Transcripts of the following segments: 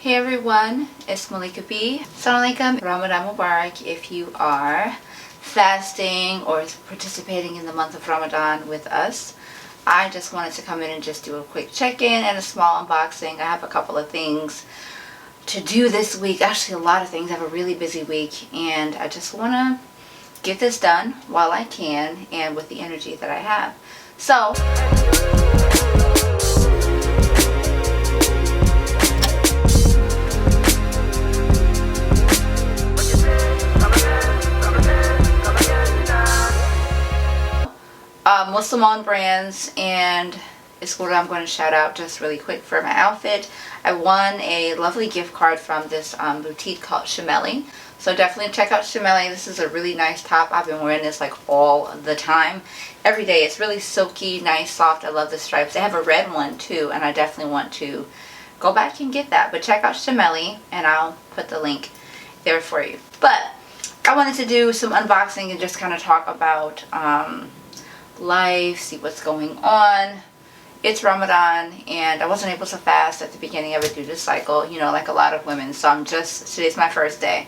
Hey everyone, it's Malika B. Assalamu alaikum, Ramadan Mubarak if you are fasting or participating in the month of Ramadan with us. I just wanted to come in and just do a quick check-in and a small unboxing. I have a couple of things to do this week, actually a lot of things. I have a really busy week and I just want to get this done while I can and with the energy that I have. So, Muslim-owned brands, and it's what I'm going to shout out just really quick for my outfit. I won a lovely gift card from this boutique called Shimeli. So definitely check out Shimeli. This is a really nice top. I've been wearing this like all the time. Every day. It's really silky, nice, soft. I love the stripes. They have a red one too, and I definitely want to go back and get that. But check out Shimeli, and I'll put the link there for you. But I wanted to do some unboxing and just kind of talk about life, see what's going on. It's Ramadan and I wasn't able to fast at the beginning of it due to cycle, you know, like a lot of women. So today's my first day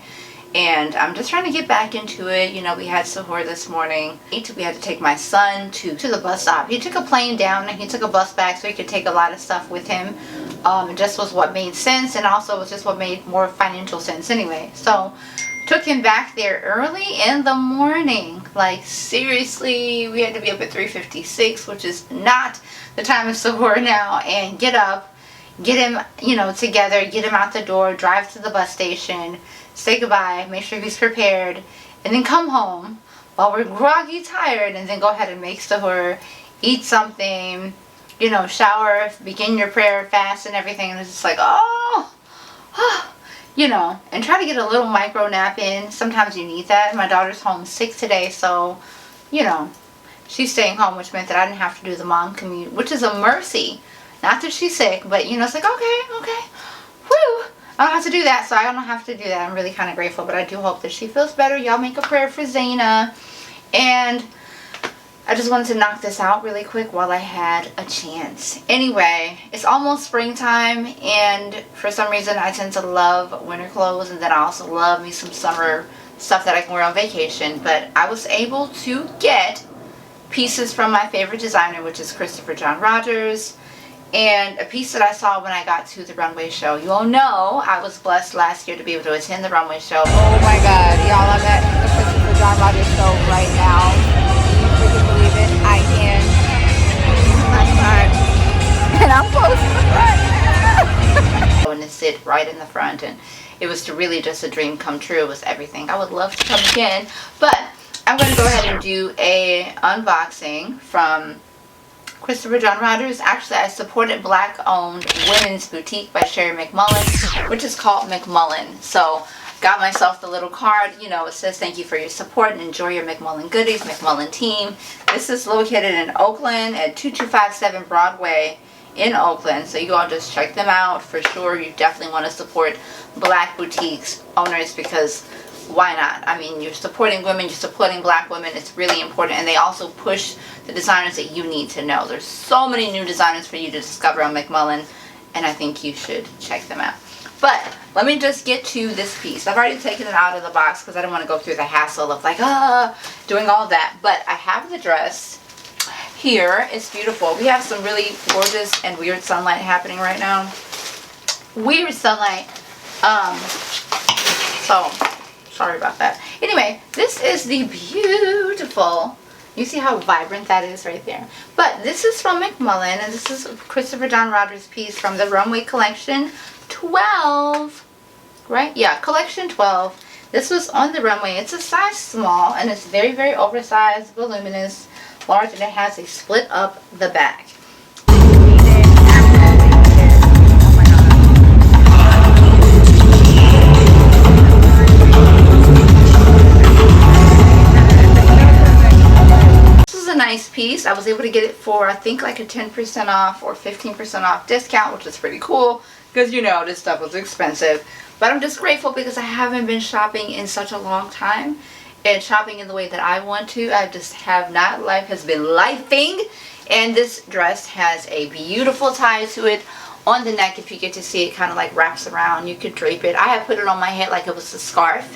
and I'm just trying to get back into it. You know, we had suhoor this morning. We had to take my son to the bus stop. He took a plane down and he took a bus back so he could take a lot of stuff with him. It just was what made sense, and also it was just what made more financial sense anyway. So took him back there early in the morning. Like seriously, we had to be up at 3:56, which is not the time of suhoor now, and get up, get him, you know, together, get him out the door, drive to the bus station, say goodbye, make sure he's prepared, and then come home while we're groggy tired, and then go ahead and make suhoor, eat something, you know, shower, begin your prayer, fast and everything. And it's just like, oh, you know, and try to get a little micro nap in. Sometimes you need that. My daughter's home sick today, so, you know, she's staying home, which meant that I didn't have to do the mom commute, which is a mercy. Not that she's sick, but, you know, it's like, okay, whew, I don't have to do that, so I don't have to do that. I'm really kind of grateful, but I do hope that she feels better. Y'all make a prayer for Zaina. And I just wanted to knock this out really quick while I had a chance. Anyway, it's almost springtime, and for some reason I tend to love winter clothes, and then I also love me some summer stuff that I can wear on vacation. But I was able to get pieces from my favorite designer, which is Christopher John Rogers, and a piece that I saw when I got to the Runway show. You all know I was blessed last year to be able to attend the Runway show. Oh my god, y'all, I'm at the Christopher John Rogers show right now. Believe it, I can. And I'm close to the front. And to sit right in the front, and it was really just a dream come true. It was everything. I would love to come again, but I'm going to go ahead and do a unboxing from Christopher John Rogers. Actually, I supported Black-owned women's boutique by Sherry McMullen, which is called McMullen. So got myself the little card, you know, it says thank you for your support and enjoy your McMullen goodies, McMullen team. This is located in Oakland at 2257 Broadway in Oakland, so you all just check them out for sure. You definitely want to support black boutiques owners, because why not? I mean, you're supporting women, you're supporting black women. It's really important, and they also push the designers that you need to know. There's so many new designers for you to discover on McMullen, and I think you should check them out. But let me just get to this piece. I've already taken it out of the box because I don't want to go through the hassle of like, doing all that. But I have the dress here. It's beautiful. We have some really gorgeous and weird sunlight happening right now. Weird sunlight. So, sorry about that. Anyway, this is the beautiful, you see how vibrant that is right there. But this is from McMullen, and this is Christopher John Rogers' piece from the Runway collection 12, right? Yeah, collection 12. This was on the Runway. It's a size small, and it's very, very oversized, voluminous, large, and it has a split up the back. Nice piece. I was able to get it for I think like a 10% off or 15% off discount, which is pretty cool because, you know, this stuff was expensive. But I'm just grateful because I haven't been shopping in such a long time, and shopping in the way that I want to. I just have not. Life has been lifing, and this dress has a beautiful tie to it, on the neck, if you get to see it, kind of like wraps around. You could drape it. I have put it on my head like it was a scarf,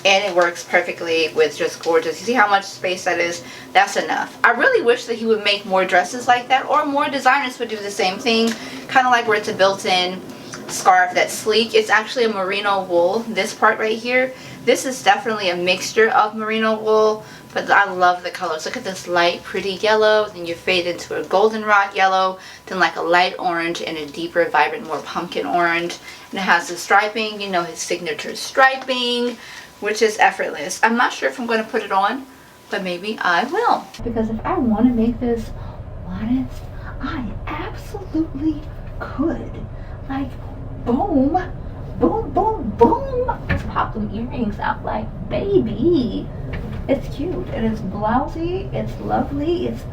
and it works perfectly with just gorgeous. You see how much space that is? That's enough. I really wish that he would make more dresses like that, or more designers would do the same thing, kind of like where it's a built-in scarf that's sleek. It's actually a merino wool, this part right here. This is definitely a mixture of merino wool, but I love the colors. Look at this light pretty yellow, then you fade into a goldenrod yellow, then like a light orange and a deeper vibrant more pumpkin orange, and it has the striping, you know, his signature striping, which is effortless. I'm not sure if I'm going to put it on, but maybe I will, because if I want to make this honest, I absolutely could. Like, boom, boom, boom, boom. Let's pop them earrings out like, baby. It's cute, and it's blousy, it's lovely, it's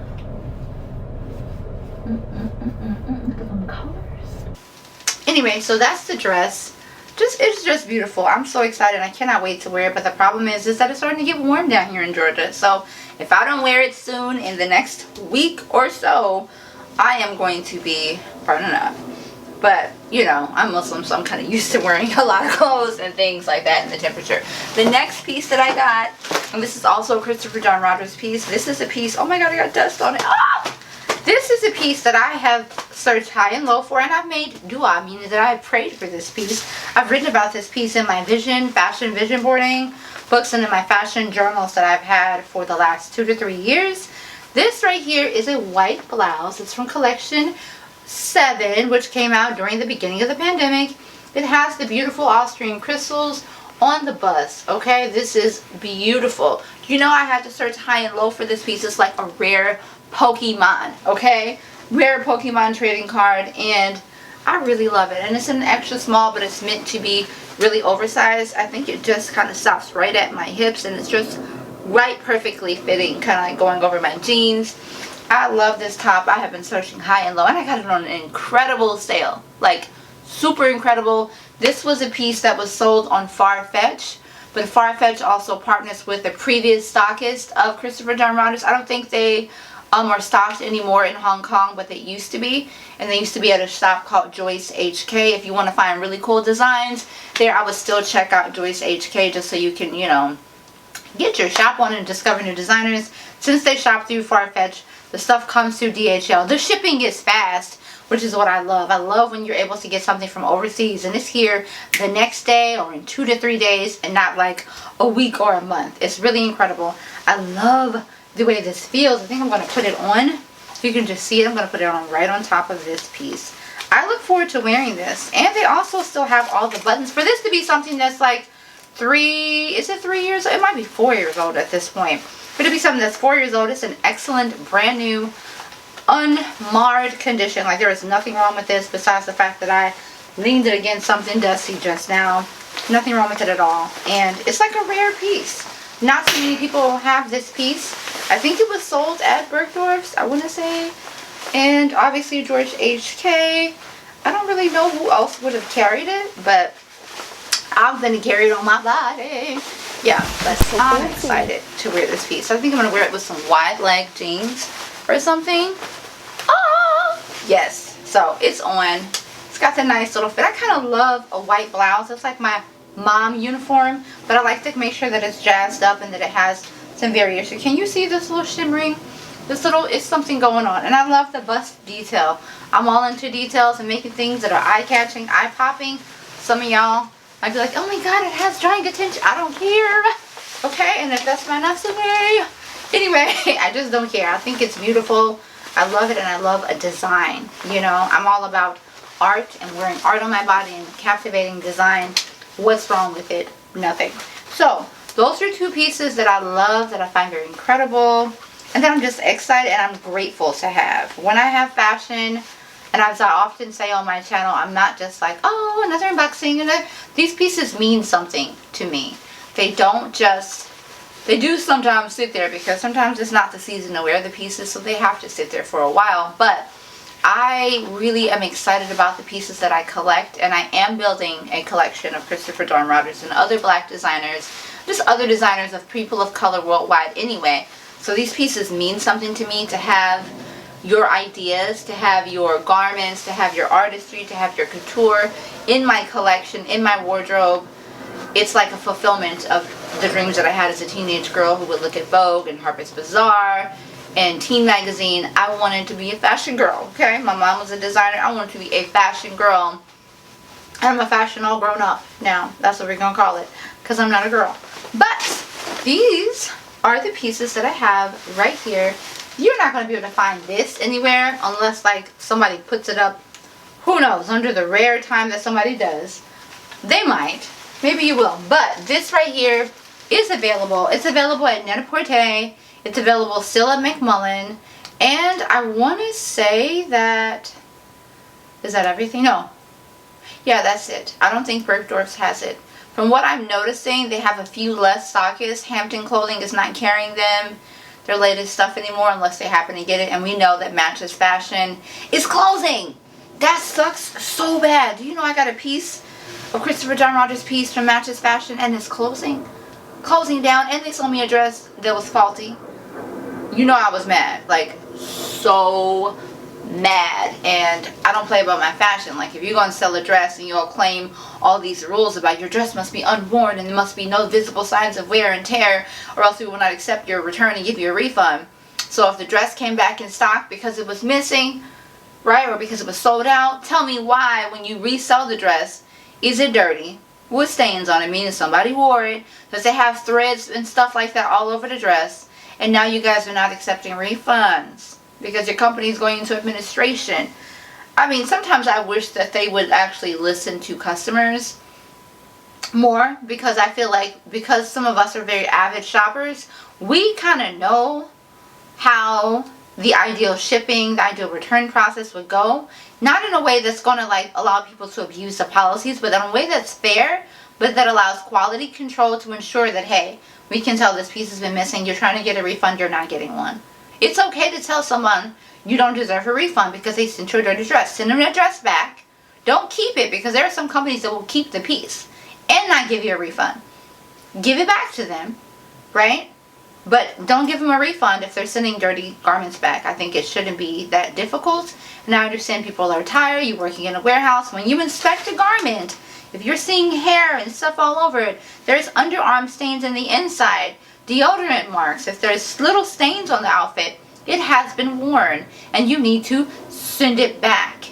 look at them colors. Anyway, so that's the dress. It's just beautiful. I'm so excited. I cannot wait to wear it, but the problem is that it's starting to get warm down here in Georgia. So if I don't wear it soon, in the next week or so, I am going to be burning up. But, you know, I'm Muslim, so I'm kind of used to wearing a lot of clothes and things like that in the temperature. The next piece that I got, and this is also a Christopher John Rogers piece. This is a piece, oh my god, I got dust on it. Ah! This is a piece that I have searched high and low for, and I've made dua, meaning that I have prayed for this piece. I've written about this piece in my fashion vision boarding books, and in my fashion journals that I've had for the last 2 to 3 years. This right here is a white blouse. It's from collection 7, which came out during the beginning of the pandemic. It has the beautiful Austrian crystals on the bust. Okay, this is beautiful. You know, I had to search high and low for this piece. It's like a rare Pokemon, okay, rare Pokemon trading card, and I really love it. And it's an extra small, but it's meant to be really oversized. I think it just kind of stops right at my hips, and it's just right, perfectly fitting, kind of like going over my jeans. I love this top. I have been searching high and low, and I got it on an incredible sale, like super incredible. This was a piece that was sold on Farfetch, but Farfetch also partners with the previous stockist of Christopher John Rogers. I don't think they are stocked anymore in Hong Kong, but they used to be, and they used to be at a shop called Joyce HK. If you want to find really cool designs there, I would still check out Joyce HK, just so you can, you know, get your shop on and discover new designers. Since they shop through Farfetch, the stuff comes through DHL. The shipping is fast, which is what I love. I love when you're able to get something from overseas and it's here the next day or in 2 to 3 days, and not like a week or a month. It's really incredible. I love the way this feels. I think I'm going to put it on. If you can just see it, I'm going to put it on right on top of this piece. I look forward to wearing this. And they also still have all the buttons. For this to be something that's like is it 3 years old? It might be 4 years old at this point. But to be something that's 4 years old, it's an excellent, brand new, unmarred condition. Like, there is nothing wrong with this besides the fact that I leaned it against something dusty just now. Nothing wrong with it at all. And it's like a rare piece. Not too many people have this piece. I think it was sold at Bergdorf's, I want to say. And obviously George HK. I don't really know who else would have carried it, but I'm going to carry it on my body. Yeah, but I'm excited to wear this piece. I think I'm going to wear it with some wide leg jeans or something. Ah! Yes, so it's on. It's got the nice little fit. I kind of love a white blouse. It's like my mom uniform, but I like to make sure that it's jazzed up and that it has some variation. Can you see this little shimmering? It's something going on. And I love the bust detail. I'm all into details and making things that are eye-catching, eye-popping. Some of y'all might be like, oh my god, it has drawing attention. I don't care. Okay, and if that's my nuts away. Anyway, I just don't care. I think it's beautiful. I love it, and I love a design. You know, I'm all about art and wearing art on my body and captivating design. What's wrong with it? Nothing. So, those are 2 pieces that I love, that I find very incredible, and that I'm just excited and I'm grateful to have. When I have fashion, and as I often say on my channel, I'm not just like, oh, another unboxing. And these pieces mean something to me. They don't just, they do sometimes sit there, because sometimes it's not the season to wear the pieces, so they have to sit there for a while. But I really am excited about the pieces that I collect, and I am building a collection of Christopher John Rogers and other black designers, just other designers of people of color worldwide anyway. So these pieces mean something to me to have your ideas, to have your garments, to have your artistry, to have your couture in my collection, in my wardrobe. It's like a fulfillment of the dreams that I had as a teenage girl who would look at Vogue and Harper's Bazaar and Teen Magazine. I wanted to be a fashion girl, okay? My mom was a designer. I wanted to be a fashion girl. I'm a fashion all grown up now. That's what we're going to call it, because I'm not a girl. But these are the pieces that I have right here. You're not going to be able to find this anywhere unless like somebody puts it up, who knows, under the rare time that somebody does. They might. Maybe you will. But this right here is available. It's available at Net-a-Porter. It's available still at McMullen. And I want to say that... Is that everything? No. Yeah, that's it. I don't think Bergdorf's has it. From what I'm noticing, they have a few less stockists. Hampton Clothing is not carrying them, their latest stuff anymore, unless they happen to get it. And we know that Matches Fashion is closing. That sucks so bad. Do you know I got a piece of Christopher John Rogers piece from Matches Fashion and it's closing down, and they sold me a dress that was faulty. You know I was mad, like so mad. And I don't play about my fashion. Like if you're going to sell a dress and you'll claim all these rules about your dress must be unworn and there must be no visible signs of wear and tear, or else we will not accept your return and give you a refund. So if the dress came back in stock because it was missing, right, or because it was sold out, tell me why when you resell the dress, is it dirty with stains on it, meaning somebody wore it? Does it have threads and stuff like that all over the dress? And now you guys are not accepting refunds because your company is going into administration. I mean, sometimes I wish that they would actually listen to customers more, because I feel like because some of us are very avid shoppers, we kind of know how the ideal shipping, the ideal return process would go. Not in a way that's going to like allow people to abuse the policies, but in a way that's fair, but that allows quality control to ensure that, hey, we can tell this piece has been missing, you're trying to get a refund, you're not getting one. It's okay to tell someone you don't deserve a refund because they sent you a dirty dress. Send them their dress back. Don't keep it, because there are some companies that will keep the piece and not give you a refund. Give it back to them, right? But don't give them a refund if they're sending dirty garments back. I think it shouldn't be that difficult. And I understand people are tired. You're working in a warehouse. When you inspect a garment, if you're seeing hair and stuff all over it, there's underarm stains in the inside, deodorant marks. If there's little stains on the outfit, it has been worn. And you need to send it back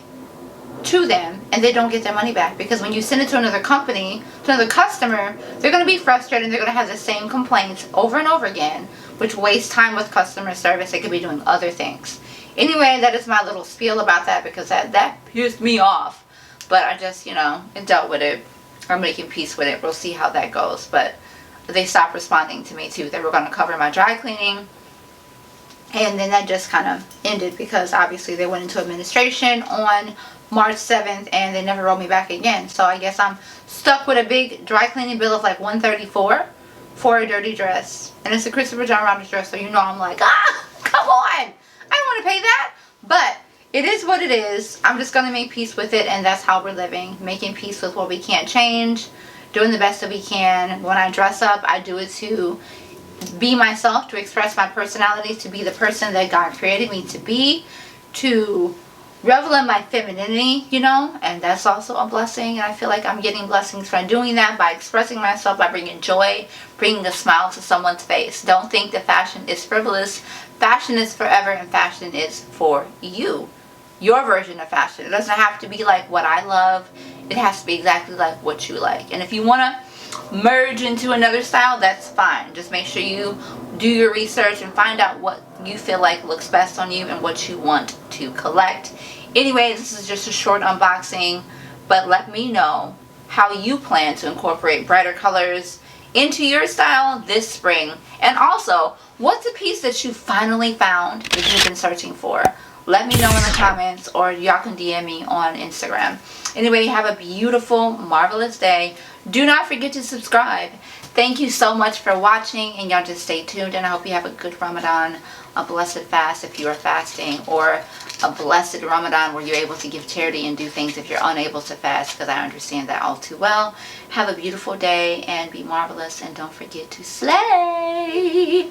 to them, and they don't get their money back. Because when you send it to another company, to another customer, they're going to be frustrated and they're going to have the same complaints over and over again, which wastes time with customer service. They could be doing other things. Anyway, that is my little spiel about that, because that pissed me off. But I just, dealt with it. I'm making peace with it. We'll see how that goes. But they stopped responding to me too. They were going to cover my dry cleaning. And then that just kind of ended, because obviously they went into administration on March 7th and they never wrote me back again. So I guess I'm stuck with a big dry cleaning bill of like $134 for a dirty dress. And it's a Christopher John Rogers dress, so I'm like, come on! I don't want to pay that. But it is what it is. I'm just going to make peace with it, and that's how we're living. Making peace with what we can't change. Doing the best that we can. When I dress up, I do it to be myself, to express my personality, to be the person that God created me to be, to revel in my femininity, and that's also a blessing. And I feel like I'm getting blessings from doing that, by expressing myself, by bringing joy, bringing a smile to someone's face. Don't think that fashion is frivolous. Fashion is forever, and fashion is for you. Your version of fashion. It doesn't have to be like what I love. It has to be exactly like what you like. And if you want to merge into another style, that's fine. Just make sure you do your research and find out what you feel like looks best on you and what you want to collect. Anyway, this is just a short unboxing, but let me know how you plan to incorporate brighter colors into your style this spring. And also, what's a piece that you finally found that you've been searching for? Let me know in the comments, or y'all can DM me on Instagram. Anyway, have a beautiful, marvelous day. Do not forget to subscribe. Thank you so much for watching, and y'all just stay tuned, and I hope you have a good Ramadan, a blessed fast if you are fasting, or a blessed Ramadan where you're able to give charity and do things if you're unable to fast, because I understand that all too well. Have a beautiful day and be marvelous, and don't forget to slay.